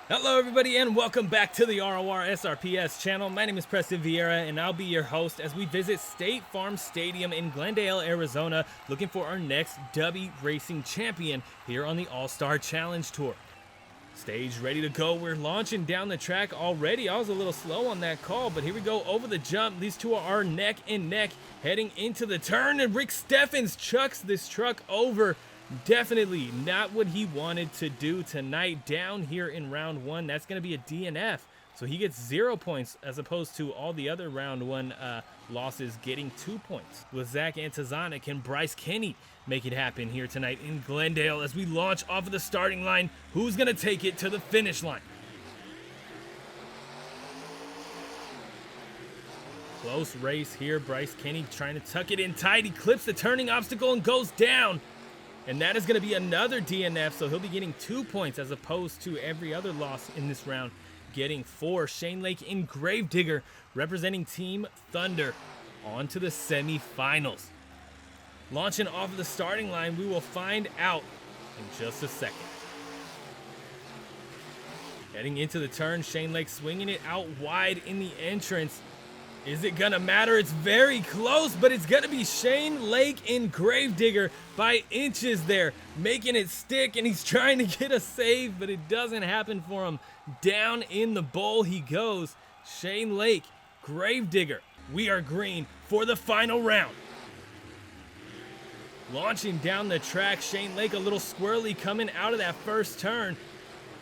Hello everybody and welcome back to the RORSRPS channel. My name is Preston Vieira and I'll be your host as we visit State Farm Stadium in Glendale, Arizona, looking for our next Dubby Racing champion here on the All-Star Challenge Tour. Stage ready to go. We're launching down the track already. I was a little slow on that call, but here we go over the jump. These two are neck and neck heading into the turn, and Rick Steffens chucks this truck over. Definitely not what he wanted to do tonight down here in round one. That's going to be a DNF. So he gets 0 points as opposed to all the other round one losses getting 2 points. With Zach Antezana, can Bryce make it happen here tonight in Glendale as we launch off of the starting line? Who's going to take it to the finish line? Close race here. Bryce trying to tuck it in tight. He clips the turning obstacle and goes down. And that is going to be another DNF, so he'll be getting 2 points as opposed to every other loss in this round getting 4. Shane Lake in Gravedigger representing Team Thunder on to the semifinals. Launching off of the starting line, we will find out in just a second. Heading into the turn, Shane Lake swinging it out wide in the entrance. Is it gonna matter? It's very close, but it's gonna be Shane Lake in Gravedigger by inches there, making it stick, and he's trying to get a save, but it doesn't happen for him. Down in the bowl he goes. Shane Lake, Gravedigger. We are green for the final round. Launching down the track, Shane Lake a little squirrely coming out of that first turn.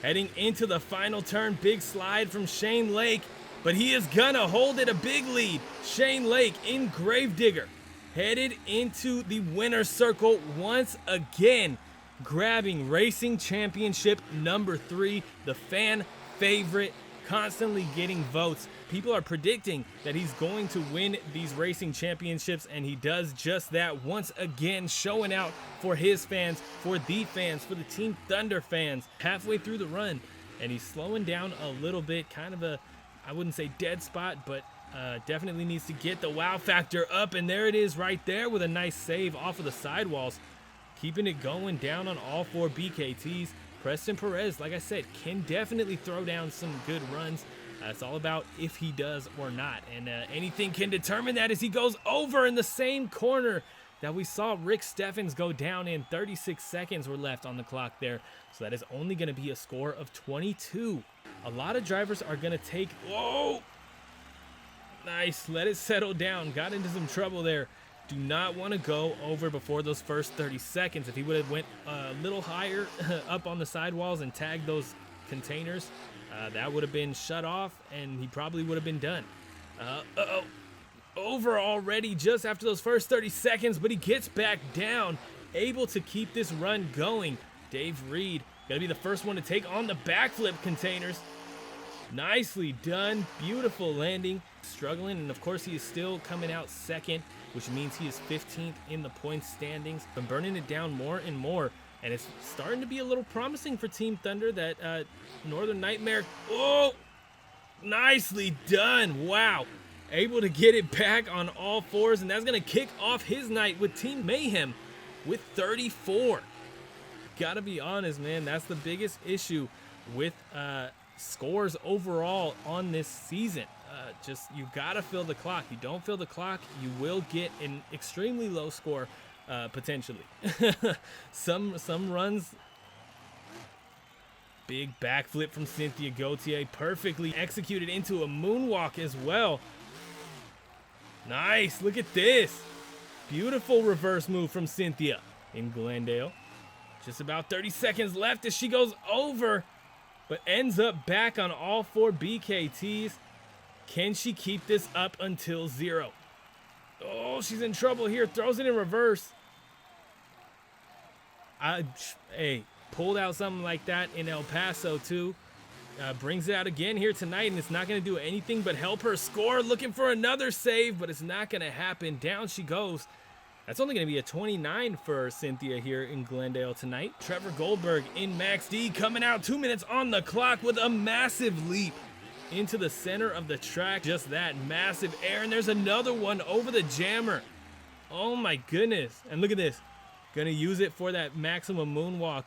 Heading into the final turn, big slide from Shane Lake. But he is gonna hold it a big lead. Shane Lake in Gravedigger headed into the winner's circle once again, grabbing Racing Championship number 3, the fan favorite, constantly getting votes. People are predicting that he's going to win these racing championships, and he does just that once again, showing out for his fans, for the Team Thunder fans. Halfway through the run, and he's slowing down a little bit, kind of a, I wouldn't say dead spot, but definitely needs to get the wow factor up. And there it is right there with a nice save off of the sidewalls. Keeping it going down on all 4 BKTs. Preston Perez, like I said, can definitely throw down some good runs. It's all about if he does or not. And anything can determine that as he goes over in the same corner that we saw Rick Steffens go down in. 36 seconds were left on the clock there. So that is only going to be a score of 22. A lot of drivers are going to take, whoa, nice, let it settle down, got into some trouble there. Do not want to go over before those first 30 seconds. If he would have went a little higher up on the sidewalls and tagged those containers, that would have been shut off and he probably would have been done. Over already just after those first 30 seconds, but he gets back down, able to keep this run going. Dave Reed gonna be the first one to take on the backflip containers. Nicely done, beautiful landing. Struggling, and of course he is still coming out second, which means he is 15th in the points standings. Been burning it down more and more, and it's starting to be a little promising for Team Thunder. That Northern Nightmare, oh, nicely done, wow. Able to get it back on all 4s, and that's gonna kick off his night with Team Mayhem with 34. Gotta be honest, man, that's the biggest issue with scores overall on this season. Just, you gotta fill the clock. You don't fill the clock, you will get an extremely low score, potentially. some runs. Big backflip from Cynthia. Gauthier perfectly executed into a moonwalk as well. Nice, look at this. Beautiful reverse move from Cynthia in Glendale. Just about 30 seconds left as she goes over, but ends up back on all 4 BKTs. Can she keep this up until 0? Oh, she's in trouble here. Throws it in reverse. Hey, pulled out something like that in El Paso too. Brings it out again here tonight, and it's not going to do anything but help her score. Looking for another save, but it's not going to happen. Down she goes. That's only going to be a 29 for Cynthia here in Glendale tonight. Trevor Goldberg in Max D coming out 2 minutes on the clock with a massive leap into the center of the track. Just that, massive air, and there's another one over the jammer. Oh my goodness. And look at this. Gonna use it for that maximum moonwalk.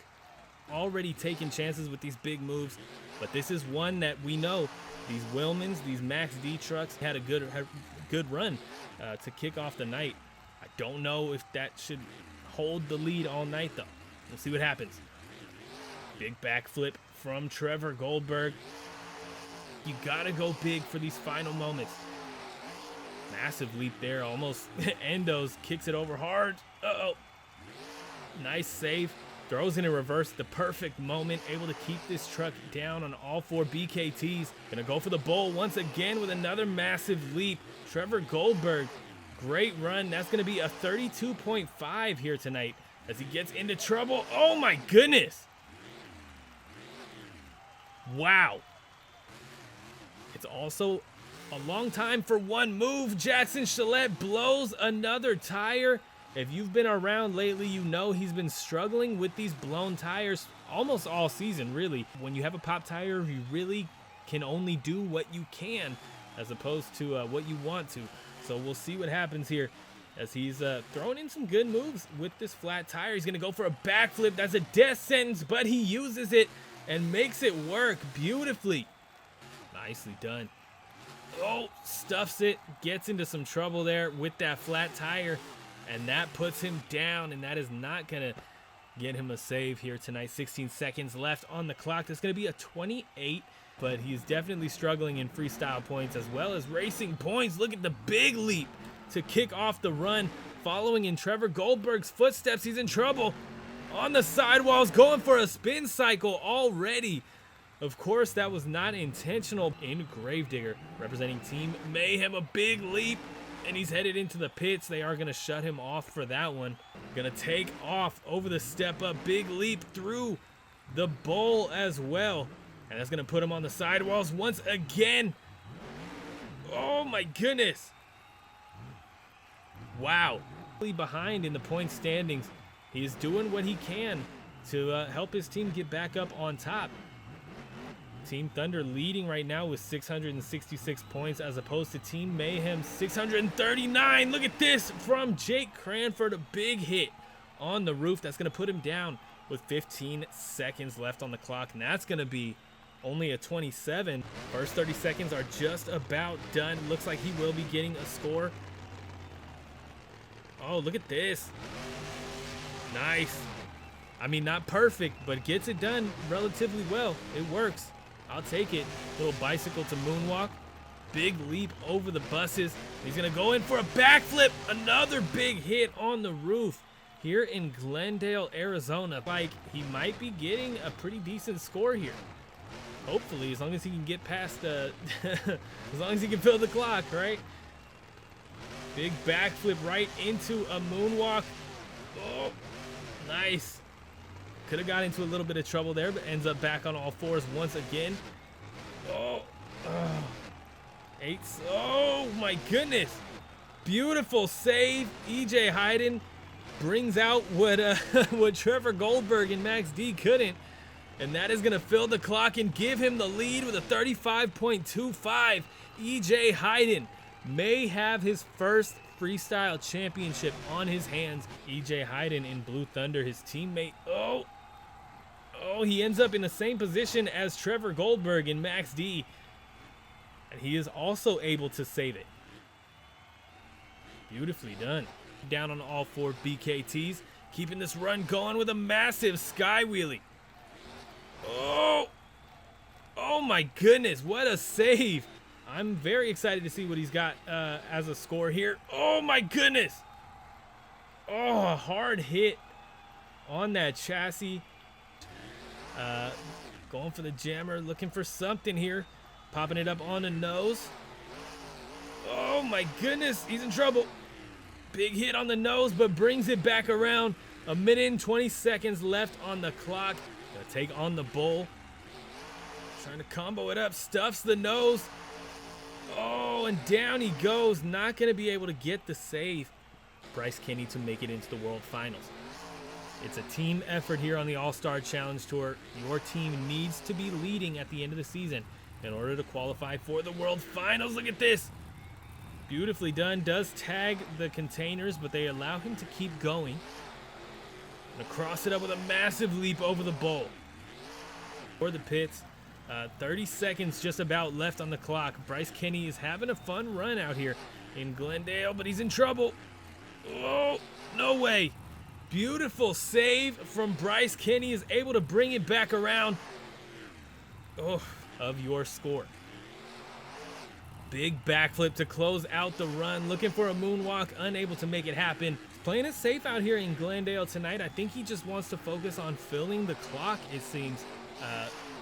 Already taking chances with these big moves. But this is one that we know these Willmans, these Max D trucks had a good run to kick off the night. I don't know if that should hold the lead all night though. We'll see what happens. Big backflip from Trevor Goldberg. You gotta go big for these final moments. Massive leap there, almost endos, kicks it over hard. Uh-oh. Nice save. Throws in a reverse, the perfect moment, able to keep this truck down on all 4 BKTs. Gonna go for the bowl once again with another massive leap. Trevor Goldberg, great run. That's gonna be a 32.5 here tonight as he gets into trouble. Oh my goodness. Wow. It's also a long time for one move. Jaxon Schlett blows another tire. If you've been around lately, you know he's been struggling with these blown tires almost all season, really. When you have a pop tire, you really can only do what you can as opposed to what you want to. So we'll see what happens here as he's throwing in some good moves with this flat tire. He's going to go for a backflip. That's a death sentence, but he uses it and makes it work beautifully. Nicely done. Oh, stuffs it, gets into some trouble there with that flat tire. And that puts him down, and that is not going to get him a save here tonight. 16 seconds left on the clock. That's going to be a 28, but he's definitely struggling in freestyle points as well as racing points. Look at the big leap to kick off the run. Following in Trevor Goldberg's footsteps, he's in trouble. On the sidewalls, going for a spin cycle already. Of course, that was not intentional. In Gravedigger, representing Team Mayhem, a big leap. And he's headed into the pits. They are going to shut him off for that one. Going to take off over the step up. Big leap through the bowl as well. And that's going to put him on the sidewalls once again. Oh my goodness. Wow. Behind in the point standings. He's doing what he can to help his team get back up on top. Team Thunder leading right now with 666 points as opposed to Team Mayhem 639. Look at this from Jake Cranford. A big hit on the roof. That's going to put him down with 15 seconds left on the clock. And that's going to be only a 27. First 30 seconds are just about done. Looks like he will be getting a score. Oh, look at this. Nice. I mean, not perfect, but gets it done relatively well. It works. I'll take it. Little bicycle to moonwalk. Big leap over the buses. He's going to go in for a backflip. Another big hit on the roof here in Glendale, Arizona. Like, he might be getting a pretty decent score here. Hopefully, as long as he can get past as long as he can fill the clock, right? Big backflip right into a moonwalk. Oh, nice. Could have got into a little bit of trouble there, but ends up back on all fours once again. Oh, oh my goodness. Beautiful save. EJ Hyden brings out what what Trevor Goldberg and Max D couldn't. And that is going to fill the clock and give him the lead with a 35.25. EJ Hyden may have his first freestyle championship on his hands. EJ Hyden in Blue Thunder, his teammate. Oh, he ends up in the same position as Trevor Goldberg and Max D. And he is also able to save it. Beautifully done. Down on all 4 BKTs. Keeping this run going with a massive sky wheelie. Oh my goodness, what a save. I'm very excited to see what he's got as a score here. Oh my goodness. Oh, a hard hit on that chassis. Going for the jammer, looking for something here. Popping it up on the nose. Oh my goodness, he's in trouble. Big hit on the nose, but brings it back around. A minute and 20 seconds left on the clock. Gonna take on the bull. Trying to combo it up, stuffs the nose. Oh, and down he goes. Not gonna be able to get the save. Bryce Kenny to make it into the World Finals. It's a team effort here on the All-Star Challenge Tour. Your team needs to be leading at the end of the season in order to qualify for the World Finals. Look at this. Beautifully done. Does tag the containers, but they allow him to keep going. Gonna cross it up with a massive leap over the bowl. For the pits. 30 seconds just about left on the clock. Bryce Kenny is having a fun run out here in Glendale, but he's in trouble. Oh, no way. Beautiful save from Bryce Kenny, is able to bring it back around. Oh, of your score. Big backflip to close out the run. Looking for a moonwalk, unable to make it happen. Playing it safe out here in Glendale tonight. I think he just wants to focus on filling the clock, it seems.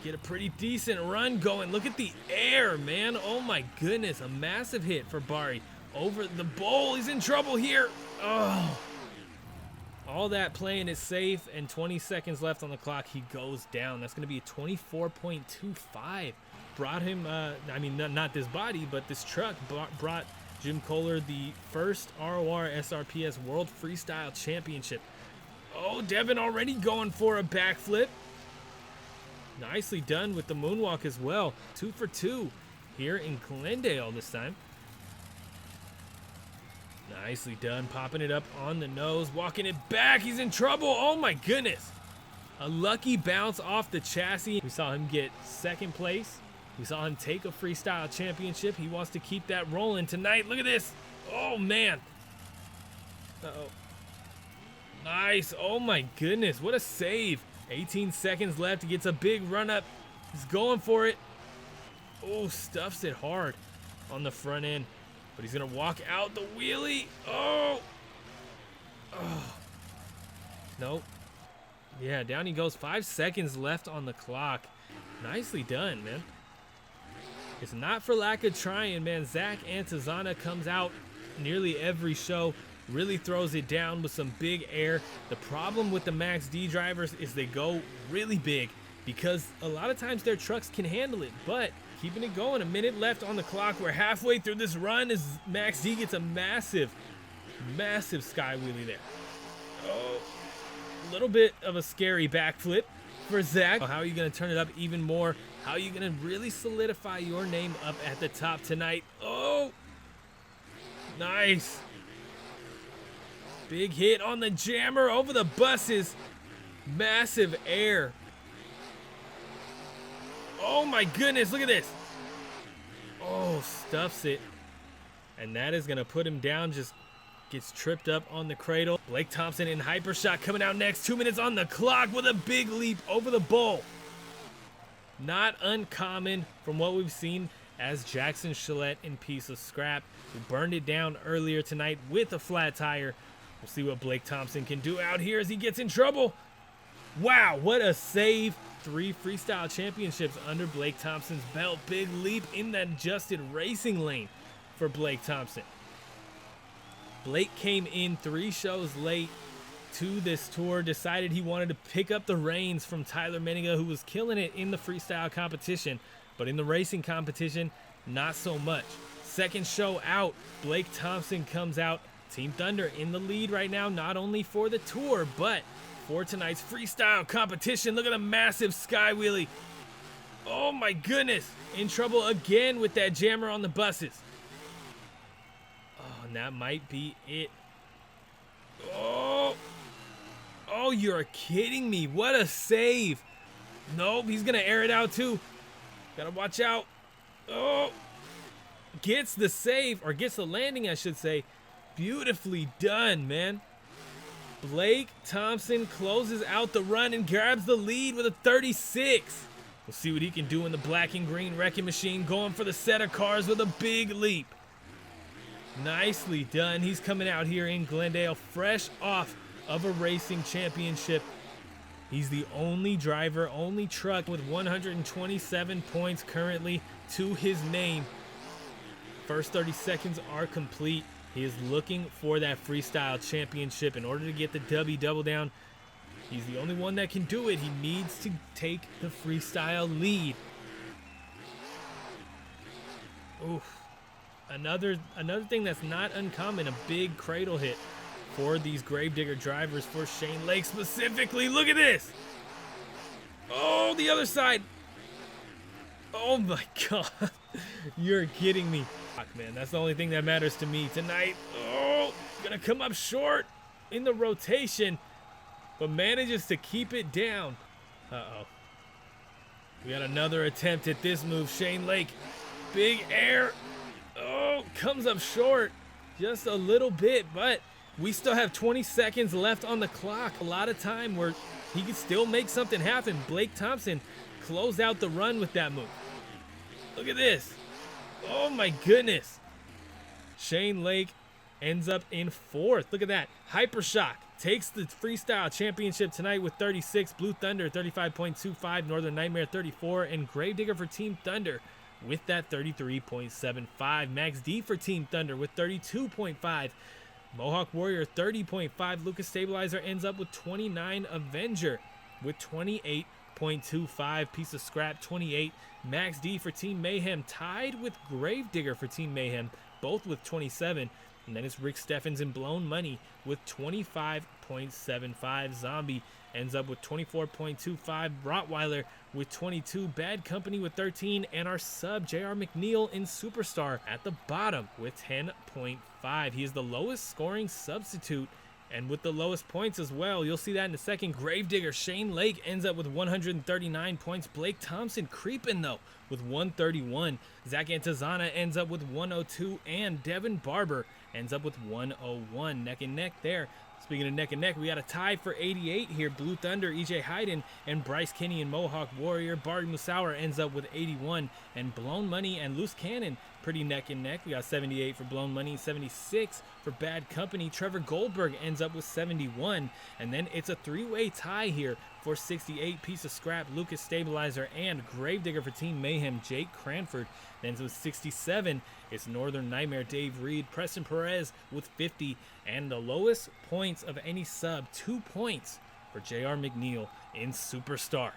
Get a pretty decent run going. Look at the air, man. Oh my goodness, a massive hit for Bari. Over the bowl, he's in trouble here. Oh. All that playing it safe, and 20 seconds left on the clock, he goes down. That's going to be a 24.25. Brought him, I mean, not this body, but this truck brought Jim Kohler the first RORSRPS World Freestyle Championship. Oh, Devyn already going for a backflip. Nicely done with the moonwalk as well. 2 for 2 here in Glendale this time. Nicely done, popping it up on the nose, walking it back. He's in trouble. Oh my goodness. A lucky bounce off the chassis. We saw him get second place. We saw him take a freestyle championship. He wants to keep that rolling tonight. Look at this. Oh man. Uh-oh. Nice. Oh my goodness. What a save. 18 seconds left. He gets a big run up. He's going for it. Oh, stuffs it hard on the front end. But he's going to walk out the wheelie. Oh. Oh. Nope. Yeah, down he goes. 5 seconds left on the clock. Nicely done, man. It's not for lack of trying, man. Zach Antezana comes out nearly every show. Really throws it down with some big air. The problem with the Max D drivers is they go really big because a lot of times their trucks can handle it, but keeping it going. A minute left on the clock. We're halfway through this run as Max D gets a massive sky wheelie there. Oh, a little bit of a scary backflip for Zach. How are you going to turn it up even more? How are you going to really solidify your name up at the top tonight? Oh, nice. Big hit on the jammer over the buses. Massive air. Oh my goodness, look at this. Oh, stuffs it. And that is going to put him down, just gets tripped up on the cradle. Blake Thompson in HyperShock coming out next. 2 minutes on the clock with a big leap over the bowl. Not uncommon from what we've seen as Jaxon, Schlett, and Piece of Scrap, who burned it down earlier tonight with a flat tire. We'll see what Blake Thompson can do out here as he gets in trouble. Wow, what a save. 3 freestyle championships under Blake Thompson's belt. Big leap in that adjusted racing lane for Blake Thompson. Blake came in 3 shows late to this tour, decided he wanted to pick up the reins from Tyler Meniga, who was killing it in the freestyle competition, but in the racing competition, not so much. Second show out, Blake Thompson comes out. Team Thunder in the lead right now, not only for the tour, but for tonight's freestyle competition. Look at a massive sky wheelie. Oh my goodness. In trouble again with that jammer on the buses. Oh, and that might be it. Oh. Oh, you're kidding me. What a save. Nope, he's going to air it out too. Gotta watch out. Oh. Gets the save, or gets the landing, I should say. Beautifully done, man. Blake Thompson closes out the run and grabs the lead with a 36. We'll see what he can do in the black and green wrecking machine, going for the set of cars with a big leap. Nicely done. He's coming out here in Glendale fresh off of a racing championship. He's the only driver, only truck with 127 points currently to his name. First 30 seconds are complete. He is looking for that freestyle championship in order to get the Dubby double down. He's the only one that can do it. He needs to take the freestyle lead. Oof. Another thing that's not uncommon, a big cradle hit for these Gravedigger drivers, for Shane Lake specifically. Look at this. Oh, the other side. Oh my God. You're kidding me. Man, that's the only thing that matters to me tonight. Oh, gonna come up short in the rotation, but manages to keep it down. Uh-oh. We got another attempt at this move. Shane Lake, big air. Oh, comes up short just a little bit, but we still have 20 seconds left on the clock. A lot of time where he can still make something happen. Blake Thompson closed out the run with that move. Look at this. Oh my goodness. Shane Lake ends up in 4th. Look at that. HyperShock takes the freestyle championship tonight with 36. Blue Thunder 35.25. Northern Nightmare 34. And Gravedigger for Team Thunder with that 33.75. Max D for Team Thunder with 32.5. Mohawk Warrior 30.5. Lucas Stabilizer ends up with 29. Avenger with 28.25. Piece of Scrap 28. Max D for Team Mayhem tied with Gravedigger for Team Mayhem, both with 27. And then it's Rick Steffens and Blown Money with 25.75. Zombie ends up with 24.25. Rottweiler with 22. Bad Company with 13. And our sub, JR McNeal in Superstar at the bottom with 10.5. He is the lowest scoring substitute and with the lowest points as well. You'll see that in a second. Gravedigger Shane Lake ends up with 139 points. Blake Thompson creeping though with 131. Zach Antezana ends up with 102. And Devyn Barber ends up with 101. Neck and neck there. Speaking of neck and neck, we got a tie for 88 here. Blue Thunder, EJ Hyden, and Bryce Kinney and Mohawk Warrior. Bari Musawwir ends up with 81. And Blown Money and Loose Cannon, pretty neck and neck. We got 78 for Blown Money, 76 for Bad Company. Trevor Goldberg ends up with 71. And then it's a three-way tie here for 68. Piece of Scrap, Lucas Stabilizer, and Gravedigger for Team Mayhem, Jake Cranford. Then with 67, it's Northern Nightmare, Dave Reed, Preston Perez with 50, and the lowest points of any sub, 2 points for JR McNeal in Superstar.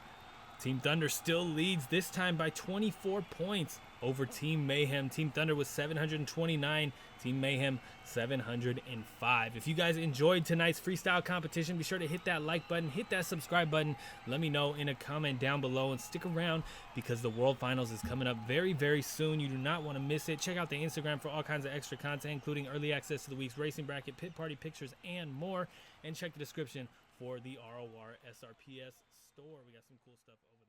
Team Thunder still leads, this time by 24 points over Team Mayhem. Team Thunder was 729, Team Mayhem 705. If you guys enjoyed tonight's freestyle competition, be sure to hit that like button, hit that subscribe button. Let me know in a comment down below and stick around because the World Finals is coming up very, very soon. You do not want to miss it. Check out the Instagram for all kinds of extra content, including early access to the week's racing bracket, pit party pictures, and more. And check the description for the RORSRPS store. We got some cool stuff over there.